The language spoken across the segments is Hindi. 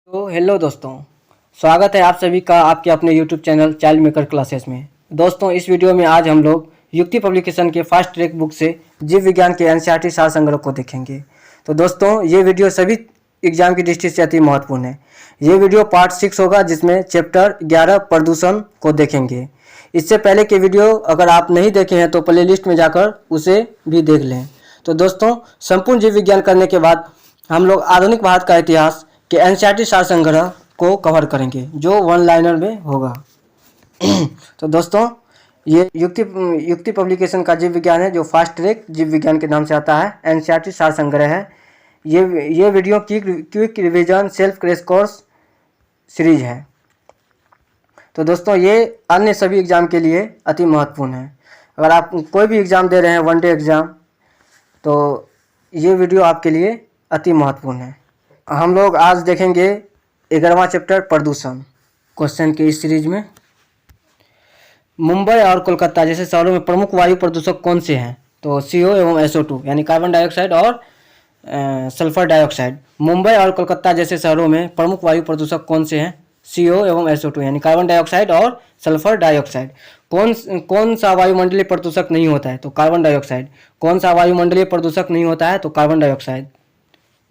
तो हेलो दोस्तों, स्वागत है आप सभी का आपके अपने YouTube channel child maker classes में। दोस्तों, इस वीडियो में आज हम लोग युक्ति पब्लिकेशन के फास्ट ट्रैक बुक से जीव विज्ञान के एनसीईआरटी सार संग्रह को देखेंगे। तो दोस्तों, ये वीडियो सभी एग्जाम की दृष्टि से अति महत्वपूर्ण है। ये वीडियो पार्ट 6 होगा, जिसमें चैप्टर 11 प्रदूषण को देखेंगे। इससे पहले के वीडियो अगर आप नहीं देखे हैं तो प्ले लिस्ट में जाकर उसे भी देख लें। तो दोस्तों, संपूर्ण जीव विज्ञान करने के बाद हम लोग आधुनिक भारत का इतिहास के एनसीईआरटी सार संग्रह को कवर करेंगे, जो वन लाइनर में होगा। तो दोस्तों, ये युक्ति पब्लिकेशन का जीव विज्ञान है, जो फास्ट ट्रैक जीव विज्ञान के नाम से आता है। एनसीईआरटी सार संग्रह है। ये video quick revision self crash course series है। तो दोस्तों, ये अन्य सभी एग्जाम के लिए अति महत्वपूर्ण है। अगर आप कोई भी एग्ज़ाम दे रहे हैं, वन डे एग्ज़ाम, तो ये वीडियो आपके लिए अति महत्वपूर्ण है। हम लोग आज देखेंगे 11वां चैप्टर प्रदूषण क्वेश्चन के इस सीरीज में। मुंबई और कोलकाता जैसे शहरों में प्रमुख वायु प्रदूषक कौन से हैं? तो CO एवं SO2 यानी कार्बन डाइऑक्साइड और सल्फर डाइऑक्साइड। मुंबई और कोलकाता जैसे शहरों में प्रमुख वायु प्रदूषक कौन से हैं? CO एवं SO2 यानी कार्बन डाइऑक्साइड और सल्फर डाइऑक्साइड। कौन सा वायुमंडलीय प्रदूषक नहीं होता है? तो कार्बन डाइऑक्साइड। कौन सा वायुमंडलीय प्रदूषक नहीं होता है? तो कार्बन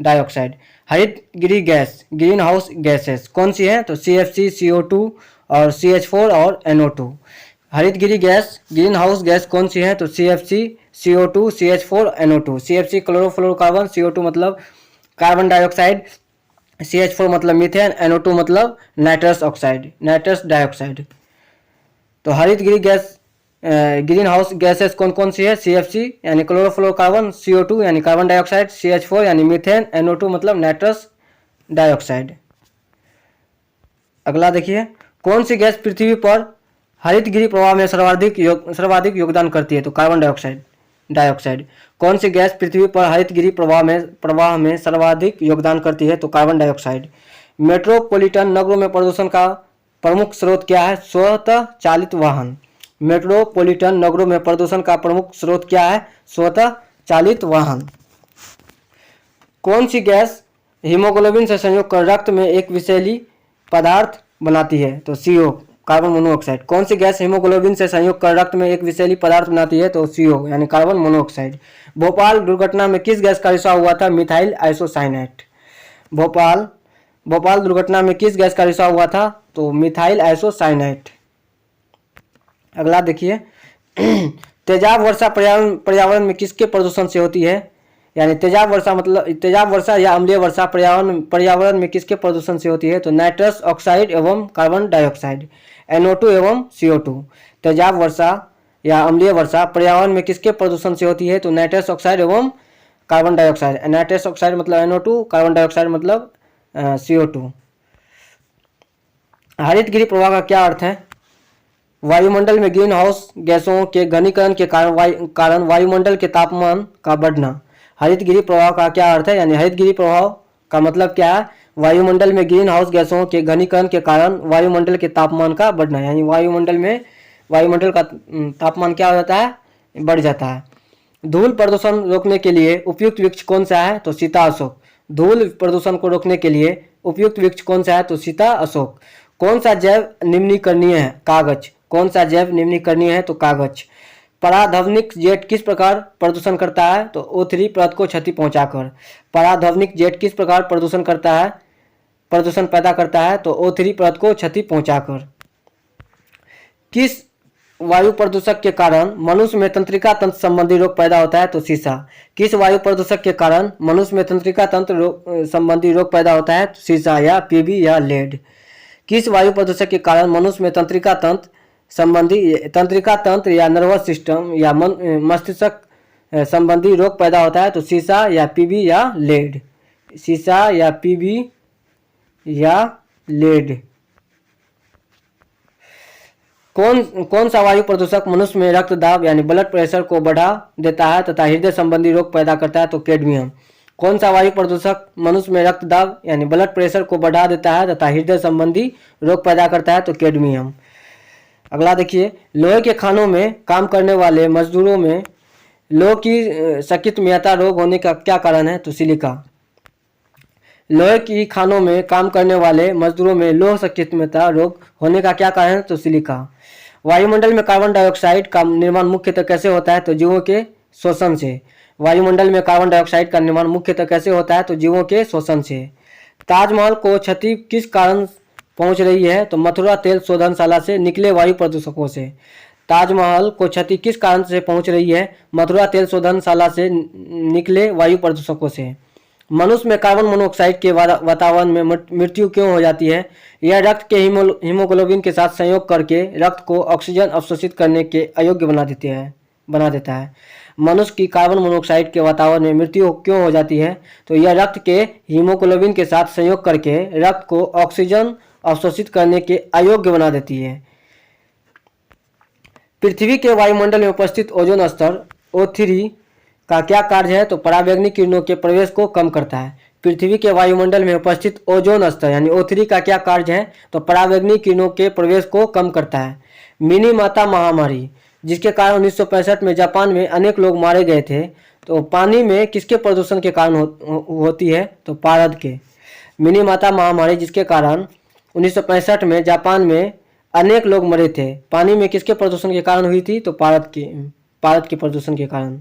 डाइऑक्साइड। हरित गृह गैस ग्रीन हाउस गैसेस कौन सी है? तो CFC, CO2 और CH4 और NO2। हरित गृह गैस ग्रीन हाउस गैस कौन सी है? तो CFC, CO2, CH4, NO2। CFC chlorofluorocarbon, CO2 मतलब कार्बन डाइऑक्साइड, CH4 मतलब मीथेन, NO2 मतलब नाइट्रस डाइऑक्साइड। तो हरित गृह गैस ग्रीन हाउस गैसेस कौन कौन सी है? CFC यानी क्लोरोफ्लोरोकार्बन, CO2 यानी कार्बन डाइऑक्साइड, CH4 यानी मीथेन, NO2 मतलब नाइट्रस डाइऑक्साइड। अगला देखिए, कौन सी गैस पृथ्वी पर हरित गृह प्रवाह में सर्वाधिक योगदान करती है? तो कार्बन डाइऑक्साइड। कौन सी गैस पृथ्वी पर हरित गृह प्रवाह में सर्वाधिक योगदान करती है? तो कार्बन डाइऑक्साइड। मेट्रोपॉलिटन नगरों में प्रदूषण का प्रमुख स्रोत क्या है? स्वतः चालित वाहन। मेट्रोपॉलिटन नगरों में प्रदूषण का प्रमुख स्रोत क्या है? स्वतः चालित वाहन। कौन सी गैस हीमोग्लोबिन से संयोग कर रक्त में एक विषैली पदार्थ बनाती है? तो CO कार्बन मोनोऑक्साइड। कौन सी गैस हीमोग्लोबिन से संयोग कर रक्त में एक विषैली पदार्थ बनाती है? तो CO यानी कार्बन मोनोऑक्साइड। भोपाल दुर्घटना में किस गैस का रिसाव हुआ था? Methyl isocyanate. भोपाल दुर्घटना में किस गैस का रिसाव हुआ था? तो मिथाइल आइसोसाइनेट। अगला देखिए, तेजाब वर्षा पर्यावरण में किसके प्रदूषण से होती है? यानी तेजाब वर्षा या अम्लीय वर्षा पर्यावरण में किसके प्रदूषण से होती है? तो नाइट्रस ऑक्साइड एवं कार्बन डाइऑक्साइड, NO2 एवं CO2। तेजाब वर्षा या अम्लीय वर्षा पर्यावरण में किसके प्रदूषण से होती है? तो नाइट्रस ऑक्साइड एवं कार्बन डाइऑक्साइड। नाइट्रस ऑक्साइड मतलब NO2, कार्बन डाइऑक्साइड मतलब CO2। हरित गृह प्रवाह का क्या अर्थ है? वायुमंडल में ग्रीन हाउस गैसों के घनीकरण के कारण वायुमंडल के तापमान का बढ़ना। हरित गृह प्रवाह का क्या अर्थ है? यानी हरित गृह प्रवाह का मतलब क्या है? वायुमंडल में ग्रीन हाउस गैसों के घनीकरण के कारण वायुमंडल के तापमान का बढ़ना। यानी वायुमंडल का तापमान क्या हो जाता है? बढ़ जाता है। धूल प्रदूषण रोकने के लिए उपयुक्त वृक्ष कौन सा है? तो सीता अशोक। धूल प्रदूषण को रोकने के लिए उपयुक्त वृक्ष कौन सा है? तो सीता अशोक। कौन सा जैव निम्नीकरणीय है? कागज। कौन सा जैव निम्नीकरणीय है? तो कागज। पराध्वनिक जेट किस प्रकार प्रदूषण करता है? तो O3 परत को क्षति पहुंचाकर। पराध्वनिक जेट किस प्रकार प्रदूषण पैदा करता है? तो O3 परत को क्षति पहुंचाकर। किस वायु प्रदूषक के कारण मनुष्य में तंत्रिका तंत्र संबंधी रोग पैदा होता है? तो सीसा। किस वायु प्रदूषक के कारण मनुष्य में तंत्रिका तंत्र संबंधी रोग पैदा होता है? तो सीसा या PB या लेड। किस वायु प्रदूषक के कारण मनुष्य में तंत्रिका तंत्र या नर्वस सिस्टम या मस्तिष्क संबंधी रोग पैदा होता है? तो सीसा या PB या लेड। सीसा या PB या लेड। कौन सा वायु प्रदूषक मनुष्य में रक्तदाब यानी ब्लड प्रेशर को बढ़ा देता है तथा हृदय संबंधी रोग पैदा करता है? तो कैडमियम। कौन सा वायु प्रदूषक मनुष्य में रक्तदाब यानी ब्लड प्रेशर को बढ़ा देता है तथा हृदय संबंधी रोग पैदा करता है? तो कैडमियम। अगला देखिए, लोहे के खानों में काम करने वाले मजदूरों में लोह की सकित मियता रोग होने का क्या कारण है? तो सिलिका। लोहे की खानों में काम करने वाले मजदूरों में लौह संकेतमता रोग होने का क्या कारण है? तो सिलिका। वायुमंडल में कार्बन डाइऑक्साइड का निर्माण मुख्यतः कैसे होता है? तो जीवों के शोषण से। वायुमंडल में कार्बन डाइऑक्साइड का निर्माण मुख्यतः कैसे होता है? तो जीवों के शोषण से। ताजमहल को क्षति किस कारण पहुंच रही है? तो मथुरा तेल शोधनशाला से निकले वायु प्रदूषकों से। ताजमहल को क्षति किस कारण से पहुंच रही है? मथुरा तेल शोधनशाला से निकले वायु प्रदूषकों से। मनुष्य में कार्बन मोनोऑक्साइड के वातावरण में मृत्यु क्यों हो जाती है? यह रक्त के हीमोग्लोबिन के साथ संयोग करके रक्त को ऑक्सीजन अवशोषित करने के अयोग्य बना देता है। मनुष्य की कार्बन मोनोऑक्साइड के वातावरण में मृत्यु क्यों हो जाती है? तो यह रक्त के हीमोग्लोबिन के साथ संयोग करके रक्त को ऑक्सीजन अवशोषित करने के अयोग्य बना देती है। पृथ्वी के वायुमंडल में उपस्थित ओजोन स्तर O3 का क्या कार्य है? तो पराबैंगनी किरणों के प्रवेश को कम करता है। पृथ्वी के वायुमंडल में उपस्थित ओजोन स्तर यानी O3 का क्या कार्य है? तो पराबैंगनी किरणों के प्रवेश को कम करता है। मिनीमाता महामारी जिसके कारण 1965 में जापान में अनेक लोग मारे गए थे, तो पानी में किसके प्रदूषण के कारण होती है? तो पारद के। मिनीमाता महामारी जिसके कारण 1965 में जापान में अनेक लोग मरे थे, पानी में किसके प्रदूषण के कारण हुई थी? तो पारद के प्रदूषण के कारण।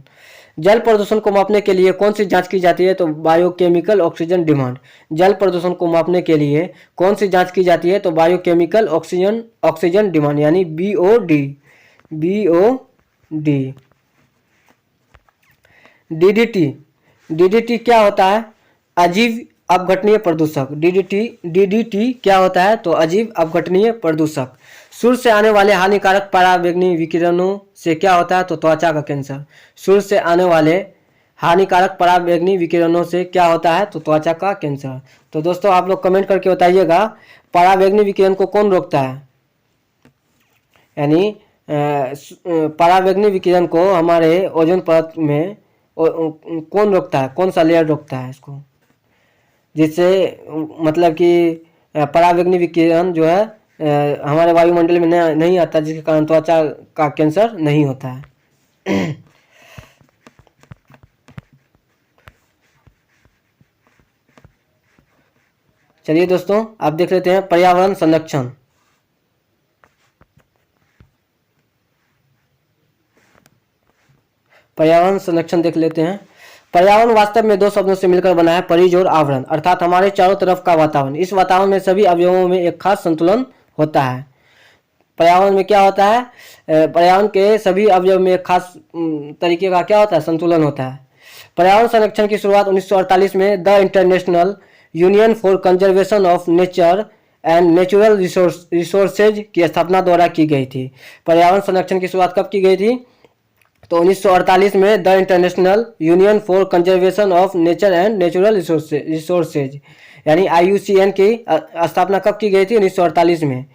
जल प्रदूषण को मापने के लिए कौन सी जांच की जाती है? तो बायोकेमिकल ऑक्सीजन डिमांड। जल प्रदूषण को मापने के लिए कौन सी जांच की जाती है? तो बायोकेमिकल ऑक्सीजन डिमांड यानी BOD। DDT क्या होता है? अजीव अपघटनीय प्रदूषक। DDT क्या होता है? तो अजीव अपघटनीय प्रदूषक। सूर्य से आने वाले हानिकारक पराबैंगनी विकिरणों से क्या होता है? तो त्वचा का कैंसर। सूर्य से आने वाले हानिकारक पराबैंगनी विकिरणों से क्या होता है? तो त्वचा का कैंसर। तो दोस्तों आप लोग कमेंट करके बताइएगा पराबैंगनी विकिरण को कौन रोकता है? यानी पराबैंगनी विकिरण को हमारे ओजोन परत में कौन रोकता है? कौन सा लेयर रोकता है इसको, जिससे मतलब कि पराबैंगनी विकिरण जो है हमारे वायुमंडल में नहीं आता, जिसके कारण त्वचा का कैंसर नहीं होता है। चलिए दोस्तों आप देख लेते हैं पर्यावरण संरक्षण। पर्यावरण संरक्षण देख लेते हैं। पर्यावरण वास्तव में दो शब्दों से मिलकर बना है, परिज और आवरण, अर्थात हमारे चारों तरफ का वातावरण। इस वातावरण में सभी अवयवों में एक खास संतुलन होता है। पर्यावरण में क्या होता है? पर्यावरण के सभी अवयव में एक खास तरीके का क्या होता है? संतुलन होता है। पर्यावरण संरक्षण की शुरुआत 1948 में the international union for conservation of nature and natural resources की स्थापना द्वारा की गई थी। पर्यावरण संरक्षण की शुरुआत कब की गई थी? तो 1948 में the international union for conservation of nature and natural resources यानी IUCN की स्थापना कब की गई थी? 1948 में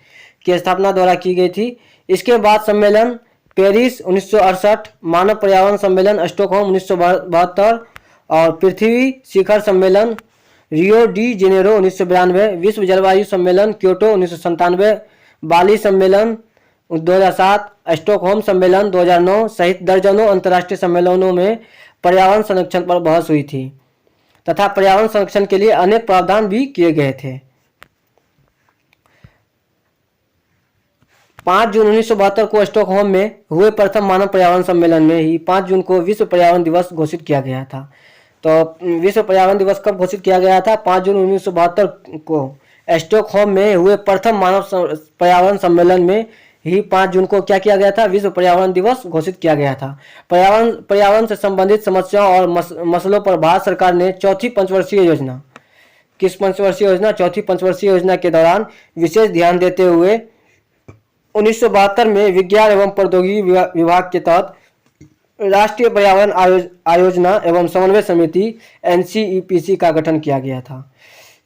की स्थापना द्वारा की गई थी। इसके बाद सम्मेलन पेरिस 1968, मानव पर्यावरण सम्मेलन स्टॉकहोम 1972 और पृथ्वी शिखर सम्मेलन रियो डी जेनेरो 1992, विश्व जलवायु सम्मेलन क्योटो 1997, बाली सम्मेलन 2007, स्टॉकहोम सम्मेलन 2009 सहित दर्जनों अंतर्राष्ट्रीय सम्मेलनों में पर्यावरण संरक्षण पर बहस हुई थी तथा पर्यावरण संरक्षण के लिए अनेक प्रावधान भी किए गए थे। 5 जून 1972 को स्टॉकहोम में हुए प्रथम मानव पर्यावरण सम्मेलन में ही 5 जून को विश्व पर्यावरण दिवस घोषित किया गया था। तो विश्व पर्यावरण दिवस कब घोषित किया गया था? 5 जून 1972 को स्टॉकहोम में हुए प्रथम मानव पर्यावरण सम्मेलन में ही 5 जून को क्या किया गया था? विश्व पर्यावरण दिवस घोषित किया गया था। पर्यावरण से संबंधित समस्याओं और मसलों पर भारत सरकार ने चौथी पंचवर्षीय योजना, किस पंचवर्षीय योजना? चौथी पंचवर्षीय योजना के दौरान विशेष ध्यान देते हुए 1972 में विज्ञान एवं प्रौद्योगिकी विभाग के तहत राष्ट्रीय पर्यावरण आयोजना एवं समन्वय समिति NCEPC का गठन किया गया था।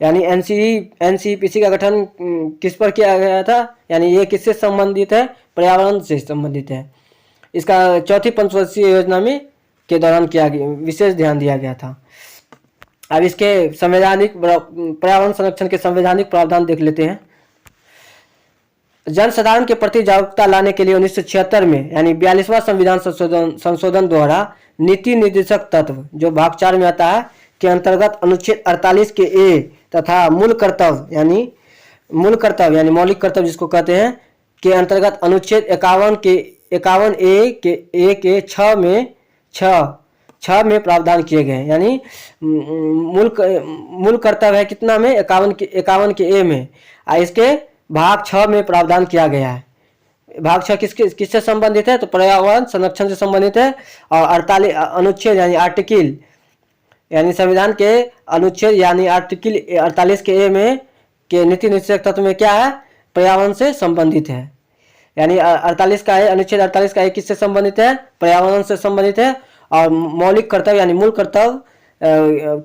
यानी NCEPC का गठन किस पर किया गया था? यानी ये किससे संबंधित है? पर्यावरण से संबंधित है। इसका चौथी पंचवर्षीय योजना में के दौरान किया गया, विशेष ध्यान दिया गया था। अब इसके संवैधानिक पर्यावरण संरक्षण के संवैधानिक प्रावधान देख लेते हैं। जनसाधारण के प्रति जागरूकता लाने के लिए 1976 में यानी 42वां संविधान संशोधन द्वारा नीति निर्देशक तत्व जो भाग 4 में आता है के अंतर्गत अनुच्छेद 48 के ए तथा मूल कर्तव्य यानी मौलिक कर्तव्य जिसको कहते हैं के अंतर्गत अनुच्छेद 51 ए के 6 में प्रावधान किए गए हैं। यानी मूल कर्तव्य है कितना में 51 के ए में, इसके भाग 6 में प्रावधान किया गया है। भाग 6 किससे संबंधित है? तो पर्यावरण संरक्षण से संबंधित है। और 48 अनुच्छेद यानी आर्टिकल यानी संविधान के अनुच्छेद यानी आर्टिकल 48 के ए में के नीति निश्चय तत्व में क्या है? पर्यावरण से संबंधित है। यानी 48 का है, अनुच्छेद 48 का किससे संबंधित है? पर्यावरण से संबंधित है। और मौलिक कर्तव्य यानी मूल कर्तव्य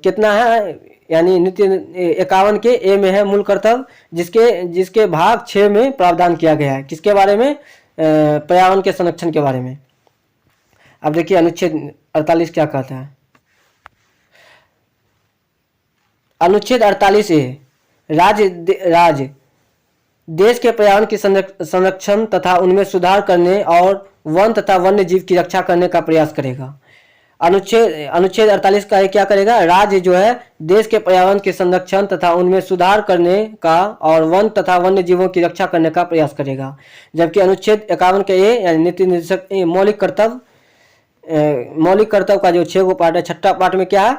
कितना है? यानी नीति 51 के ए में है मूल कर्तव्य, जिसके भाग 6 में प्रावधान किया गया है। किसके बारे में? पर्यावरण के संरक्षण के बारे में। अब देखिए अनुच्छेद 48 क्या कहता है। अनुच्छेद 48 ए राज्य देश के पर्यावरण की संरक्षण तथा उनमें सुधार करने और वन तथा वन्य जीव की रक्षा करने का प्रयास करेगा। अनुच्छेद 48 का क्या करेगा? राज्य जो है देश के पर्यावरण के संरक्षण तथा उनमें सुधार करने का और वन तथा वन्य जीवों की रक्षा करने का प्रयास करेगा। जबकि अनुच्छेद 51 के ए यानी नीति निर्देशक मौलिक कर्तव्य का जो 6 गो पार्ट है, छठा पार्ट में क्या है?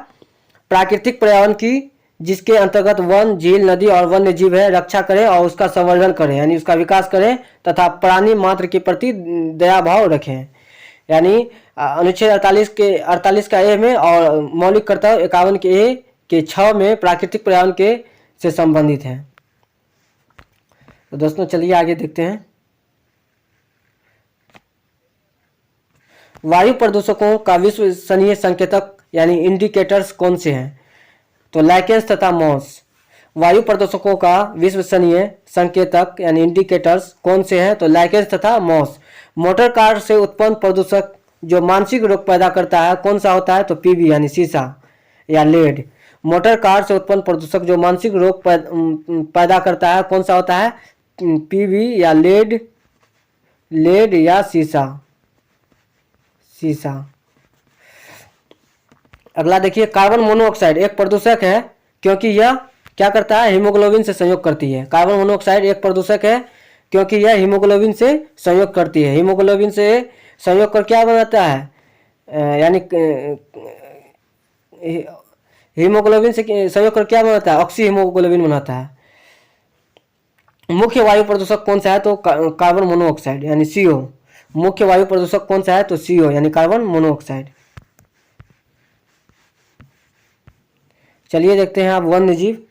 प्राकृतिक पर्यावरण की जिसके अंतर्गत वन, झील, नदी और वन्य जीव है रक्षा करें और उसका संवर्धन करें यानी उसका विकास करें तथा प्राणी मात्र के प्रति दया भाव रखें। यानी अनुच्छेद 48 का ए में और मौलिक कर्तव्य 51 के ए के 6 में प्राकृतिक पर्यावरण के से संबंधित है। तो दोस्तों चलिए आगे देखते हैं। वायु प्रदूषकों का विश्वसनीय संकेतक यानी इंडिकेटर्स कौन से हैं? तो लाइकेंस तथा मॉस। वायु प्रदूषकों का विश्वसनीय संकेतक यानी इंडिकेटर्स कौन से हैं? तो लाइकेंस तथा मॉस। मोटर कार से उत्पन्न प्रदूषक जो मानसिक रोग पैदा करता है कौन सा होता है? तो पीबी यानी सीसा या लेड। मोटर कार से उत्पन्न प्रदूषक जो मानसिक रोग पैदा करता है कौन सा होता है? पीबी या लेड या सीसा। अगला देखिए, कार्बन मोनोऑक्साइड एक प्रदूषक है क्योंकि यह क्या करता है? हीमोग्लोबिन से संयोग करती है। कार्बन मोनोऑक्साइड एक प्रदूषक है क्योंकि यह हीमोग्लोबिन से संयोग करती है। हीमोग्लोबिन से संयोग कर क्या बनाता है? यानी हीमोग्लोबिन से संयोग कर क्या बनाता है? ऑक्सी हीमोग्लोबिन बनाता है। मुख्य वायु प्रदूषक कौन सा है? तो कार्बन मोनोऑक्साइड यानी CO। मुख्य वायु प्रदूषक कौन सा है? तो CO यानी कार्बन मोनोऑक्साइड। चलिए देखते हैं आप वन्य जीव।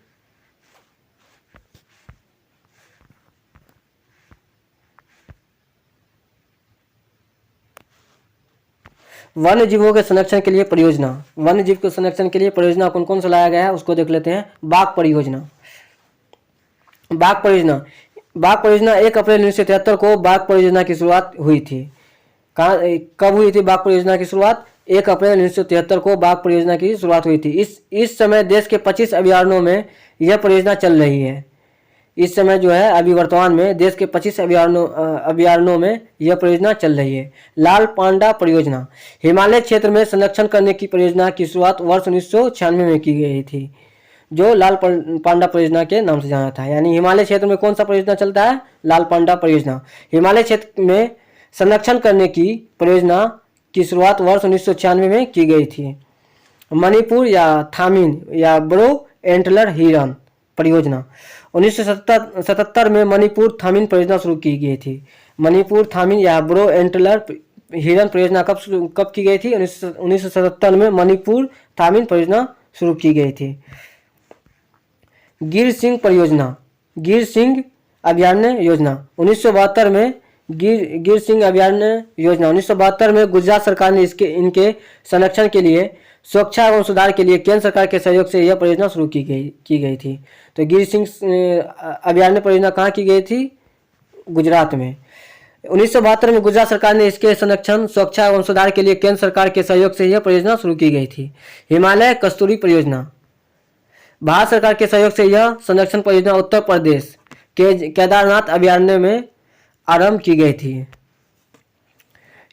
वन्य जीवों के संरक्षण के लिए परियोजना। वन्य जीव के संरक्षण के लिए परियोजना कौन कौन सा लाया गया है उसको देख लेते हैं। बाघ परियोजना 1 अप्रैल 1973 को बाघ परियोजना की शुरुआत हुई थी। कब हुई थी बाघ परियोजना की शुरुआत? 1 अप्रैल 1973 को बाघ परियोजना की शुरुआत हुई थी। इस समय देश के 25 अभयारण्यों में यह परियोजना चल रही है। इस समय जो है अभी वर्तमान में देश के 25 अभयारण्यों में यह परियोजना चल रही है। लाल पांडा परियोजना हिमालय क्षेत्र में संरक्षण करने की परियोजना की शुरुआत वर्ष 1996 में की गई थी, जो लाल पांडा परियोजना के नाम से जाना था। यानी हिमालय क्षेत्र में कौन सा परियोजना चलता है? लाल पांडा परियोजना। हिमालय क्षेत्र में संरक्षण करने की परियोजना की शुरुआत वर्ष 1996 में की गई थी। मणिपुर या थामिन या ब्रो एंटलर हिरन परियोजना 1977 में मणिपुर थामिन परियोजना शुरू की गई थी। मणिपुर थामिन या ब्रो एंटलर हिरन परियोजना कब की गई थी? 1977 में मणिपुर थामिन परियोजना शुरू की गई थी। गिर सिंह परियोजना, गिर सिंह अभयारण्य योजना 1972 में गिर सिंह अभयारण्य योजना 1972 में गुजरात सरकार ने इनके संरक्षण के लिए, सुरक्षा एवं सुधार के लिए केंद्र सरकार के सहयोग से यह परियोजना शुरू की गई थी। तो गिर सिंह अभयारण्य परियोजना कहाँ की गई थी? गुजरात में। 1972 में गुजरात सरकार ने इसके संरक्षण, सुरक्षा एवं सुधार के लिए केंद्र सरकार के सहयोग से यह परियोजना शुरू की गई थी। हिमालय कस्तूरी परियोजना भारत सरकार के सहयोग से यह संरक्षण परियोजना उत्तर प्रदेश के केदारनाथ अभयारण्य में आरंभ की गई थी।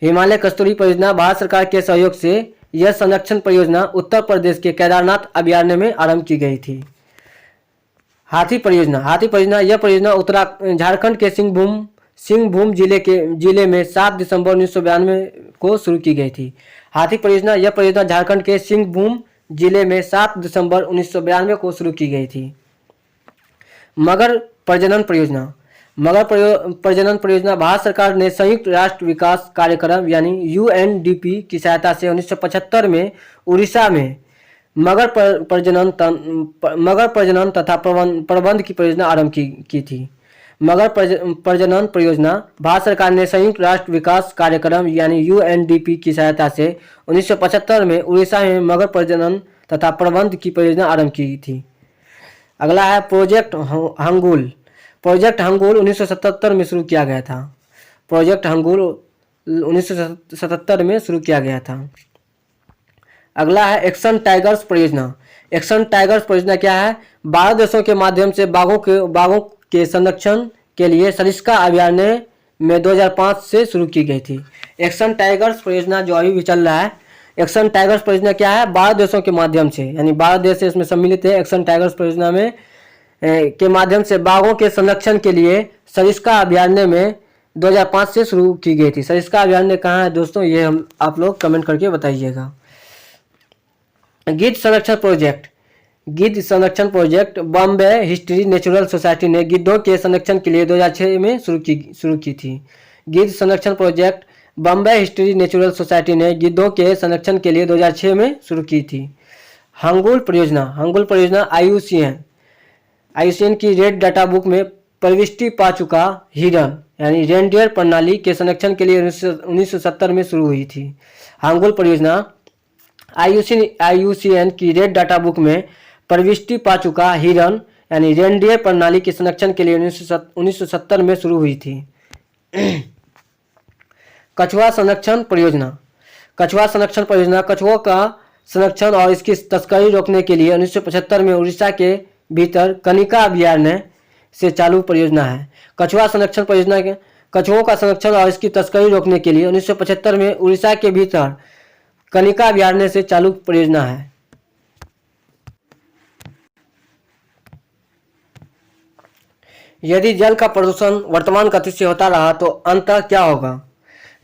हिमालय कस्तूरी परियोजना भारत सरकार के सहयोग से यह संरक्षण परियोजना उत्तर प्रदेश के केदारनाथ अभयारण्य में आरंभ की गई थी। हाथी परियोजना, हाथी परियोजना यह परियोजना झारखंड के सिंहभूम जिले में 7 दिसंबर 1992 को शुरू की गई थी। हाथी परियोजना यह परियोजना झारखंड के सिंहभूम जिले में 7 दिसंबर 1992 को शुरू की गई थी। मगर प्रजनन परियोजना, प्रजनन परियोजना भारत सरकार ने संयुक्त राष्ट्र विकास कार्यक्रम यानी यूएनडीपी की सहायता से 1975 में उड़ीसा में मगर प्रजनन तथा प्रबंध की परियोजना आरंभ की थी। मगर प्रजनन परियोजना भारत सरकार ने संयुक्त राष्ट्र विकास कार्यक्रम यानी यूएनडीपी की सहायता से 1975 में उड़ीसा में मगर प्रजनन तथा प्रबंध की परियोजना आरंभ की थी। अगला है प्रोजेक्ट हंगुल। प्रोजेक्ट हंगुल 1977 में शुरू किया गया था। प्रोजेक्ट हंगुल 1977 में शुरू किया गया था। अगला है एक्शन टाइगर्स परियोजना। एक्शन टाइगर्स परियोजना क्या है? 12 देशों के माध्यम से बाघों के संरक्षण के लिए सरिस्का अभयारण्य में 2005 से शुरू की गई थी। एक्शन टाइगर्स परियोजना जो अभी भी चल रहा है, एक्शन टाइगर्स परियोजना क्या है? 12 देशों के माध्यम से, यानी 12 देश इसमें सम्मिलित है। एक्शन टाइगर्स परियोजना में के माध्यम से बाघों के संरक्षण के लिए सरिस्का अभयारण्य में 2005 से शुरू की गई थी। सरिस्का अभयारण्य कहाँ है दोस्तों, ये हम आप लोग कमेंट करके बताइएगा। गिद्ध संरक्षण प्रोजेक्ट। गिद्ध संरक्षण project Bombay history natural society ने गिद्धों के संरक्षण के लिए 2006 में शुरू की थी। गिद्ध संरक्षण project Bombay history natural society ने गिद्धों के संरक्षण के लिए 2006 में शुरू की थी। हंगुल परियोजना। हंगुल परियोजना आईयूसीएन की रेड डाटा बुक में प्रविष्टि पा चुका हिरन यानी रेनडियर प्रणाली के संरक्षण के लिए 1970 में शुरू हुई थी। हंगुल परियोजना आईयूसीएन की रेड डाटा बुक में प्रविष्टि पा चुका हिरन यानी रेनडियर प्रणाली के संरक्षण के लिए 1970 में शुरू हुई थी। कछुआ संरक्षण परियोजना। कछुआ संरक्षण परियोजना कछुओं का संरक्षण और इसकी तस्करी रोकने के लिए 1975 में उड़ीसा के भीतर कनिका अभयारण्य से चालू परियोजना है। कछुआ संरक्षण परियोजना के कछुओं का संरक्षण और इसकी तस्करी रोकने के लिए 1975 में उड़ीसा के भीतर कनिका अभयारण्य से चालू परियोजना है। यदि जल का प्रदूषण वर्तमान गति से होता रहा तो अंततः क्या होगा?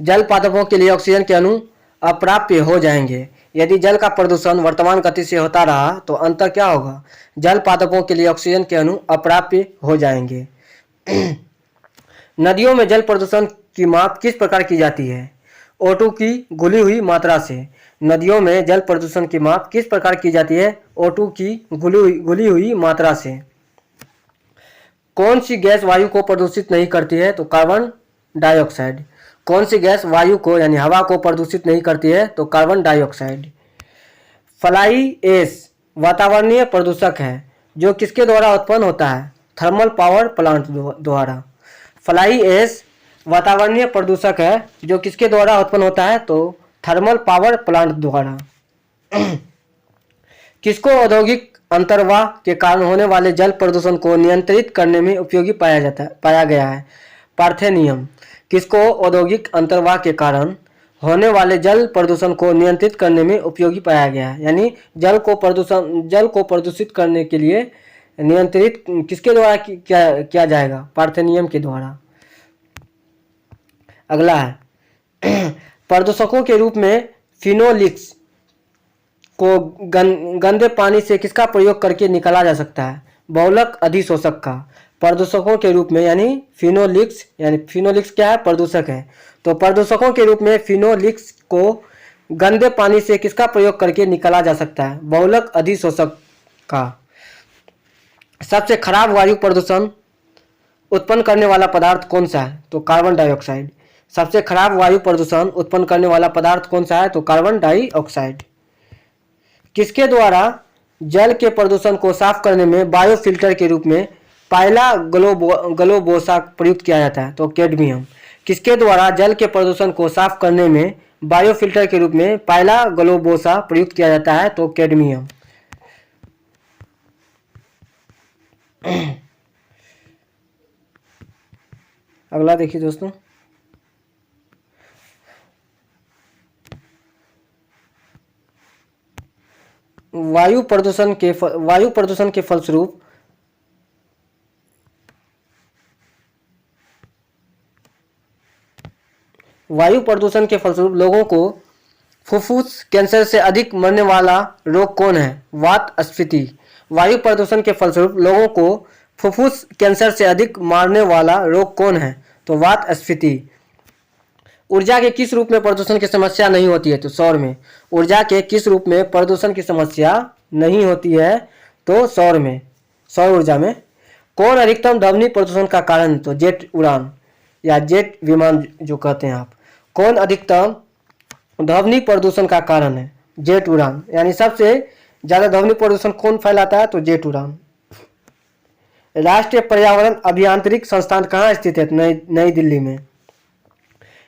जल पादपों के लिए ऑक्सीजन के अणु अप्राप्य हो जाएंगे। यदि जल का प्रदूषण वर्तमान गति से होता रहा तो अंततः क्या होगा? जल पादपों के लिए ऑक्सीजन के अणु अप्राप्य हो जाएंगे। नदियों में जल प्रदूषण की माप किस प्रकार की जाती है? O2 की घुली हुई मात्रा से। नदियों में जल प्रदूषण की माप किस प्रकार की जाती है? O2 की घुली हुई मात्रा से। कौन सी गैस वायु को प्रदूषित नहीं करती है? तो कार्बन डाइऑक्साइड। कौन सी गैस वायु को यानी हवा को प्रदूषित नहीं करती है? तो कार्बन डाइऑक्साइड। फ्लाई ऐश वातावरणीय प्रदूषक है जो किसके द्वारा उत्पन्न होता है? थर्मल पावर प्लांट द्वारा। फ्लाई ऐश वातावरणीय प्रदूषक है जो किसके द्वारा उत्पन्न होता है? तो थर्मल पावर प्लांट द्वारा। किसको औद्योगिक अंतर्वाह के कारण होने वाले जल प्रदूषण को नियंत्रित करने में उपयोगी पाया गया है? पार्थेनियम। किसको औद्योगिक अंतर्वाह के कारण होने वाले जल प्रदूषण को नियंत्रित करने में उपयोगी पाया गया है, यानी जल को प्रदूषित करने के लिए नियंत्रित किसके द्वारा किया जाएगा? पार्थेनियम के द्वारा। अगला है प्रदूषकों के रूप में फिनोलिक्स को गंदे पानी से किसका प्रयोग करके निकाला जा सकता है? बहुलक अधिशोषक का। प्रदूषकों के रूप में यानी फिनोलिक्स क्या है? प्रदूषक है। तो प्रदूषकों के रूप में फिनोलिक्स को गंदे पानी से किसका प्रयोग करके निकाला जा सकता है? बहुलक अधिशोषक का। सबसे खराब वायु प्रदूषण उत्पन्न करने वाला पदार्थ कौन सा है? तो कार्बन डाइऑक्साइड। सबसे खराब वायु प्रदूषण उत्पन्न करने वाला पदार्थ कौन सा है? तो कार्बन डाइऑक्साइड। किसके द्वारा जल के प्रदूषण को साफ करने में बायोफिल्टर के रूप में पायला ग्लोबोसा प्रयुक्त किया जाता है? तो कैडमियम। किसके द्वारा जल के प्रदूषण को साफ करने में बायोफिल्टर के रूप में पायला ग्लोबोसा प्रयुक्त किया जाता है? तो कैडमियम। अगला देखिए दोस्तों, वायु प्रदूषण के फलस्वरूप लोगों को फुफ्फुस कैंसर से अधिक मरने वाला रोग कौन है? वात स्फीति। वायु प्रदूषण के फलस्वरूप लोगों को फुफ्फुस कैंसर से अधिक मारने वाला रोग कौन है? तो वात स्फीति। ऊर्जा के किस रूप में प्रदूषण की समस्या नहीं होती है? तो सौर में। ऊर्जा के किस रूप में प्रदूषण की समस्या नहीं होती है? तो सौर में, सौर ऊर्जा में। कौन अधिकतम ध्वनि प्रदूषण का कारण? तो जेट उड़ान या जेट विमान जो कहते हैं आप। कौन अधिकतम ध्वनि प्रदूषण का कारण है? जेट उड़ान। यानी सबसे ज्यादा ध्वनि प्रदूषण कौन फैलाता है? तो जेट उड़ान। राष्ट्रीय पर्यावरण अभियांत्रिक संस्थान कहाँ स्थित है? नई दिल्ली में।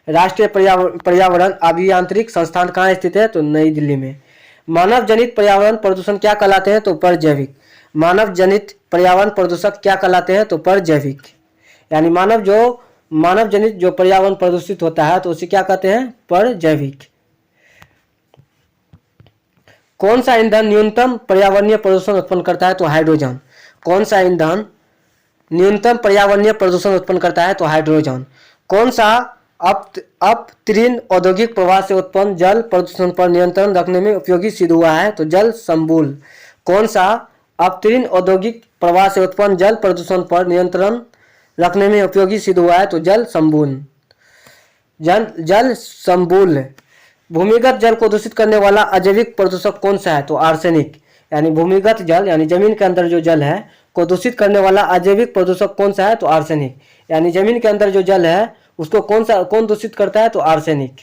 राष्ट्रीय पर्यावरण अभियांत्रिक संस्थान कहाँ स्थित है? तो नई दिल्ली में। मानव जनित पर्यावरण प्रदूषण क्या कहलाते हैं? तो परजैविक। मानव जनित पर्यावरण प्रदूषक क्या कहलाते हैं? तो परजैविक। यानी मानव जनित जो पर्यावरण प्रदूषित होता है तो उसे क्या कहते हैं? परजैविक। कौन सा ईंधन न्यूनतम पर्यावरणीय प्रदूषण उत्पन्न करता है? तो हाइड्रोजन। कौन सा ईंधन न्यूनतम पर्यावरणीय प्रदूषण उत्पन्न करता है? तो हाइड्रोजन। कौन सा अपतटीय औद्योगिक प्रवाह से उत्पन्न जल प्रदूषण पर नियंत्रण रखने में उपयोगी सिद्ध हुआ है? तो जल संबूल। कौन सा अपतटीय औद्योगिक प्रवाह से उत्पन्न जल प्रदूषण पर नियंत्रण रखने में उपयोगी सिद्ध हुआ है? तो जल संबूल। जल संबूल। भूमिगत जल को दूषित करने वाला अजैविक प्रदूषक कौन सा है? तो आर्सेनिक। यानी भूमिगत जल यानी जमीन के अंदर जो जल है को दूषित करने वाला अजैविक प्रदूषक कौन सा है? तो आर्सेनिक। यानी जमीन के अंदर जो जल है उसको कौन दूषित करता है? तो आर्सेनिक।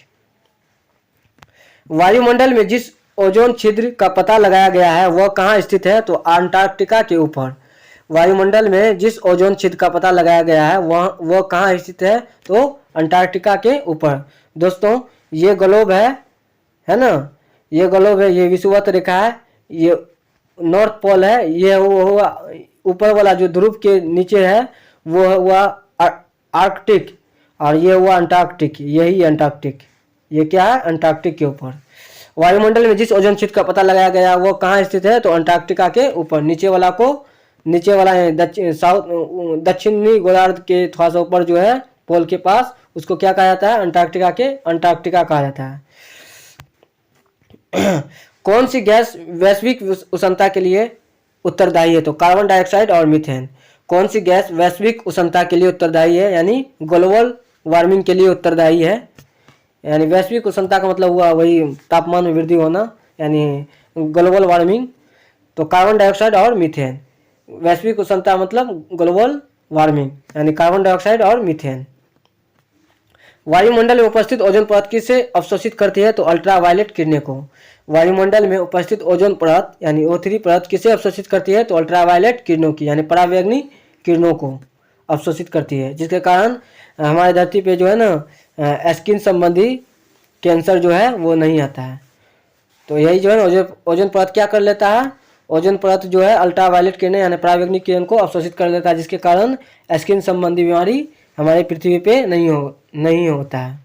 वायुमंडल में जिस ओजोन छिद्र का पता लगाया गया है वह कहाँ स्थित है? तो अंटार्कटिका के ऊपर। वायुमंडल में जिस ओजोन छिद्र का पता लगाया गया है वह कहाँ स्थित है? तो अंटार्कटिका के ऊपर। दोस्तों ये ग्लोब है ना, ये ग्लोब है, ये विषुवत रेखा है, ये नॉर्थ पोल है, ये हुआ ऊपर वाला जो ध्रुव के नीचे है वो हुआ आर्कटिक, और ये हुआ अंटार्कटिक। यही अंटार्कटिक, ये क्या है? अंटार्कटिक के ऊपर। वायुमंडल में जिस ओजोन छिद्र का पता लगाया गया वो कहाँ स्थित है? तो अंटार्कटिका के ऊपर। नीचे वाला दक्षिणी गोलार्ध के थोड़ा सा ऊपर जो है पोल के पास, उसको क्या कहा जाता है? अंटार्कटिका कहा जाता है। कौन सी गैस वैश्विक उष्णता के लिए उत्तरदायी है? तो कार्बन डाइऑक्साइड और मीथेन। कौन सी गैस वैश्विक उष्णता के लिए उत्तरदायी है? यानी ग्लोबल वार्मिंग के लिए उत्तरदायी है। यानी वैश्विक उष्णता का मतलब हुआ वही तापमान में वृद्धि होना, यानी ग्लोबल वार्मिंग। तो कार्बन डाइऑक्साइड और मीथेन। वैश्विक उष्णता मतलब ग्लोबल वार्मिंग, यानी कार्बन डाइऑक्साइड और मीथेन। वायुमंडल में उपस्थित ओजोन परत किसे अवशोषित करती है? तो अल्ट्रावायलेट किरणें को। वायुमंडल में उपस्थित ओजोन परत यानी O3 परत किसे अवशोषित करती है? तो अल्ट्रावायलेट किरणों की यानी परावैंगनी किरणों को अवशोषित करती है, जिसके कारण हमारे धरती पे जो है ना स्किन संबंधी कैंसर जो है वो नहीं आता है। तो यही जो है ना ओजोन परत क्या कर लेता है? ओजोन परत जो है अल्ट्रावायलेट किरणें यानी परावैंगनी किरण को अवशोषित कर लेता है, जिसके कारण स्किन संबंधी बीमारी हमारी पृथ्वी पे नहीं होता है।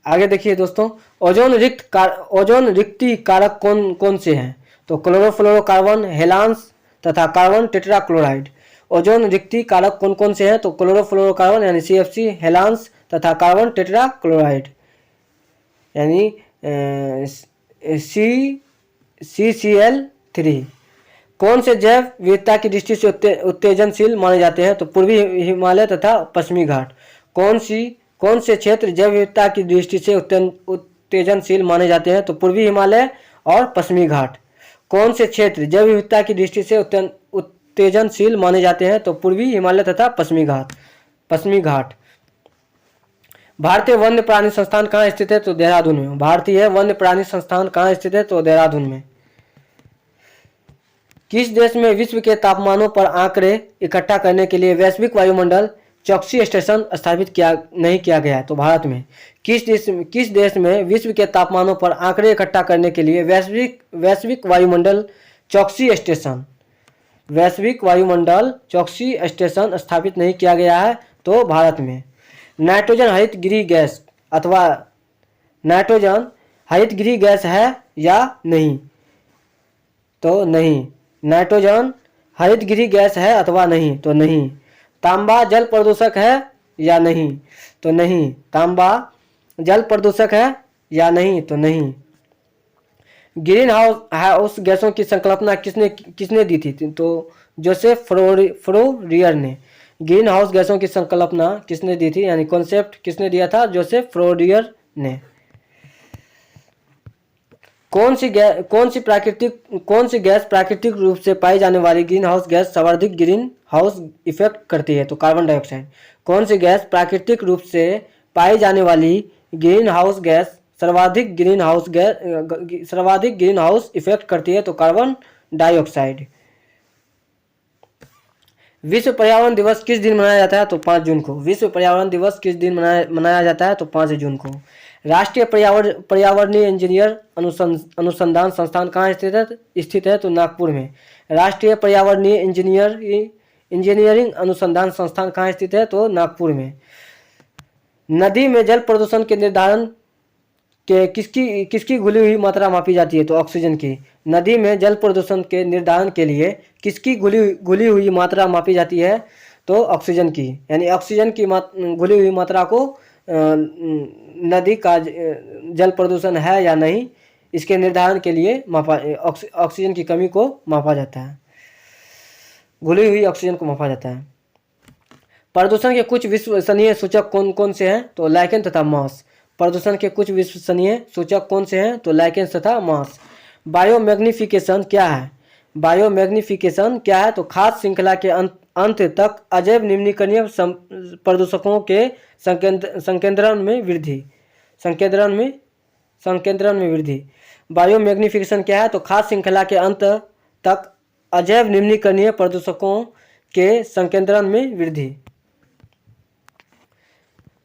आगे देखिए दोस्तों, ओजोन रिक्ति कारक कौन से हैं? तो क्लोरोफ्लोरोकार्बन, हेलांस तथा कार्बन टेट्राक्लोराइड। ओजोन रिक्ति कारक कौन से हैं? तो क्लोरोफ्लोरोकार्बन यानी CFC, हेलांस तथा कार्बन टेट्राक्लोराइड यानी CCl3। कौन से जैव विविधता की दृष्टि से उत्तेजनशील माने जाते हैं? तो पूर्वी हिमालय तथा पश्चिमी घाट। कौन से क्षेत्र जैव विविधता की दृष्टि से उत्तेजनशील माने जाते हैं? तो पूर्वी हिमालय और पश्चिमी घाट। कौन से क्षेत्र जैव विविधता की दृष्टि से उत्तेजनशील माने जाते हैं? तो पूर्वी हिमालय तथा पश्चिमी घाट। भारतीय वन्य प्राणी संस्थान कहाँ स्थित है? तो देहरादून में। भारतीय वन्य प्राणी संस्थान कहाँ स्थित है? तो देहरादून में। किस देश में विश्व के तापमानों पर आंकड़े इकट्ठा करने के लिए वैश्विक वायुमंडल चौकसी स्टेशन स्थापित नहीं किया गया है? तो भारत में। किस देश में विश्व के तापमानों पर आंकड़े इकट्ठा करने के लिए वैश्विक वायुमंडल चौकसी स्टेशन स्थापित नहीं किया गया है? तो भारत में। नाइट्रोजन हरित गृह गैस अथवा नाइट्रोजन हरित गृह गैस है या नहीं? तो नहीं। नाइट्रोजन हरितगृह गैस है अथवा नहीं, तो नहीं। तांबा जल प्रदूषक है या नहीं, तो नहीं। तांबा जल प्रदूषक है या नहीं, तो नहीं। ग्रीन हाउस गैसों की संकल्पना किसने किसने दी थी, तो जोसेफ फ्रोरियर ने। ग्रीन हाउस गैसों की संकल्पना किसने दी थी, यानी कॉन्सेप्ट किसने दिया था, जोसेफ फ्रोरियर ने। कौन सी गैस प्राकृतिक रूप से पाई जाने वाली ग्रीन हाउस गैस सर्वाधिक ग्रीन हाउस इफेक्ट करती है, तो कार्बन डाइऑक्साइड। कौन सी गैस प्राकृतिक रूप से पाई जाने वाली ग्रीन हाउस गैस सर्वाधिक ग्रीन हाउस इफेक्ट करती है, तो कार्बन डाइऑक्साइड। विश्व पर्यावरण दिवस किस दिन मनाया जाता है, तो 5 जून को। विश्व पर्यावरण दिवस किस दिन मनाया जाता है, तो 5 जून को। राष्ट्रीय पर्यावरणीय इंजीनियर अनुसंधान संस्थान कहाँ स्थित है, तो नागपुर में। राष्ट्रीय पर्यावरणीय इंजीनियरिंग अनुसंधान संस्थान कहाँ स्थित है, तो नागपुर में। नदी में जल प्रदूषण के निर्धारण के किसकी घुली हुई मात्रा मापी जाती है, तो ऑक्सीजन की। नदी में जल प्रदूषण के निर्धारण के लिए किसकी घुली हुई मात्रा मापी जाती है, तो ऑक्सीजन की। यानी ऑक्सीजन की घुली हुई मात्रा को नदी का जल प्रदूषण है या नहीं, इसके निर्धारण के लिए ऑक्सीजन की कमी को मापा जाता है, घुली हुई ऑक्सीजन को मापा जाता है। प्रदूषण के कुछ विश्वसनीय सूचक कौन कौन से हैं, तो लाइकेन तथा मास। प्रदूषण के कुछ विश्वसनीय सूचक कौन से हैं, तो लाइकेन तथा मास। बायोमैग्निफिकेशन क्या है, बायोमैग्निफिकेशन क्या है, तो खाद्य श्रृंखला के अंत तक अजैव निम्नीकरणीय प्रदूषकों के संकेंद्रण में वृद्धि। बायोमैग्निफिकेशन क्या है, तो खाद्य श्रृंखला के अंत तक अजैव निम्नीकरणीय प्रदूषकों के संकेंद्रण में वृद्धि।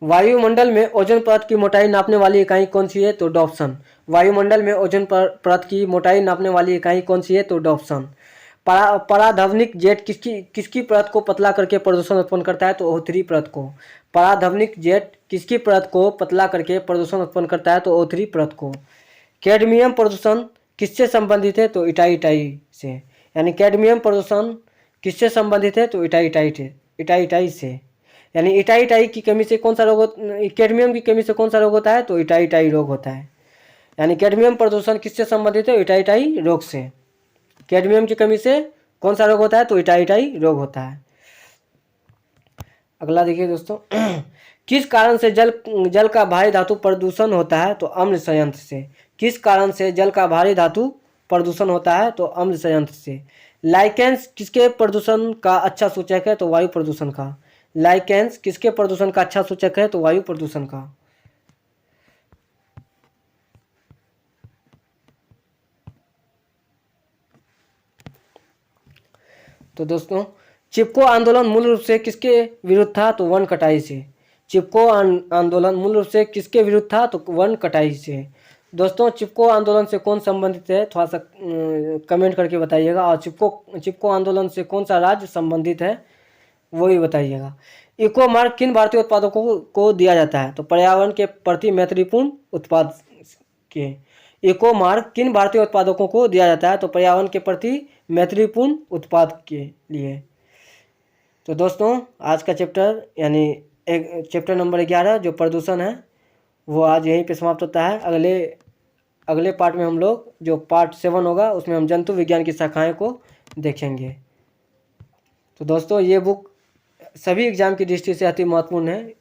वायुमंडल में ओजोन परत की मोटाई नापने वाली इकाई कौन सी है, तो डॉप्सन। वायुमंडल में ओजोन परत की मोटाई नापने वाली इकाई कौन सी है, तो डॉप्सन। पराध्वनिक जेट किसकी परत को पतला करके प्रदूषण उत्पन्न करता है, तो O3 परत को। पराध्वनिक जेट किसकी परत को पतला करके प्रदूषण उत्पन्न करता है, तो O3 परत को। कैडमियम प्रदूषण किससे संबंधित है, तो इटाई से। यानी कैडमियम प्रदूषण किससे संबंधित है, तो इटाई से। यानी इटाई की कमी से कौन सा रोग कैडमियम की कमी से कौन सा रोग होता है, तो इटाई रोग होता है। यानी कैडमियम प्रदूषण किससे संबंधित है, इटाई रोग से। कैडमियम की कमी से कौन सा रोग होता है, तो इटाई रोग होता है। अगला देखिए दोस्तों, किस कारण से जल का भारी धातु प्रदूषण होता है, तो अम्ल संयंत्र से। किस कारण से जल का भारी धातु प्रदूषण होता है, तो अम्ल संयंत्र से। लाइकेंस किसके प्रदूषण का अच्छा सूचक है, तो वायु प्रदूषण का। लाइकेंस किसके प्रदूषण का अच्छा सूचक है, तो वायु प्रदूषण का। तो दोस्तों, चिपको आंदोलन मूल रूप से किसके विरुद्ध था, तो वन कटाई से। चिपको आंदोलन मूल रूप से किसके विरुद्ध था, तो वन कटाई से। दोस्तों, चिपको आंदोलन से कौन संबंधित है, थोड़ा सा कमेंट करके बताइएगा। और चिपको आंदोलन से कौन सा राज्य संबंधित है, वो भी बताइएगा। इको मार्क किन भारतीय उत्पादों को दिया जाता है, तो पर्यावरण के प्रति मैत्रीपूर्ण उत्पाद के। इको मार्क किन भारतीय उत्पादकों को दिया जाता है, तो पर्यावरण के प्रति मैत्रीपूर्ण उत्पाद के लिए। तो दोस्तों, आज का चैप्टर यानी चैप्टर नंबर 11 जो प्रदूषण है, वो आज यहीं पे समाप्त होता है। अगले पार्ट में हम लोग जो पार्ट 7 होगा, उसमें हम जंतु विज्ञान की शाखाएं को देखेंगे। तो दोस्तों, ये बुक सभी एग्जाम की दृष्टि से अति महत्वपूर्ण है।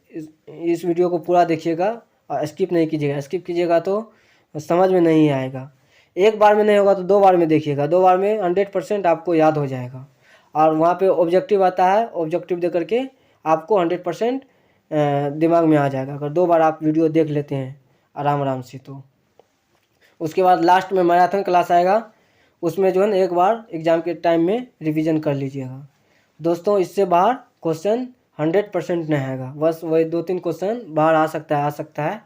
इस वीडियो को पूरा देखिएगा और स्किप नहीं कीजिएगा। स्किप कीजिएगा तो समझ में नहीं आएगा। एक बार में नहीं होगा तो 2 बार में देखिएगा। 2 बार में 100% आपको याद हो जाएगा। और वहाँ पे ऑब्जेक्टिव आता है, ऑब्जेक्टिव दे करके आपको 100% दिमाग में आ जाएगा, अगर 2 बार आप वीडियो देख लेते हैं आराम से। तो उसके बाद लास्ट में मैराथन क्लास आएगा, उसमें जो है ना एक बार एग्ज़ाम के टाइम में रिवीजन कर लीजिएगा। दोस्तों, इससे बाहर क्वेश्चन 100% नहीं आएगा, बस वही 2-3 क्वेश्चन बाहर आ सकता है।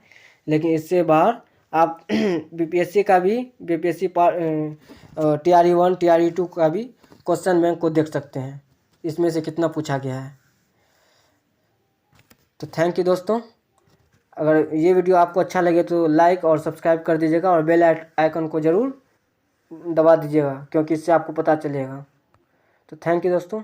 लेकिन इससे बाहर आप बीपीएससी का भी, बीपीएससी TRE 1 TRE 2 का भी क्वेश्चन बैंक को देख सकते हैं, इसमें से कितना पूछा गया है। तो थैंक यू दोस्तों। अगर ये वीडियो आपको अच्छा लगे तो लाइक और सब्सक्राइब कर दीजिएगा और बेल आइकन को ज़रूर दबा दीजिएगा, क्योंकि इससे आपको पता चलेगा। तो थैंक यू दोस्तों।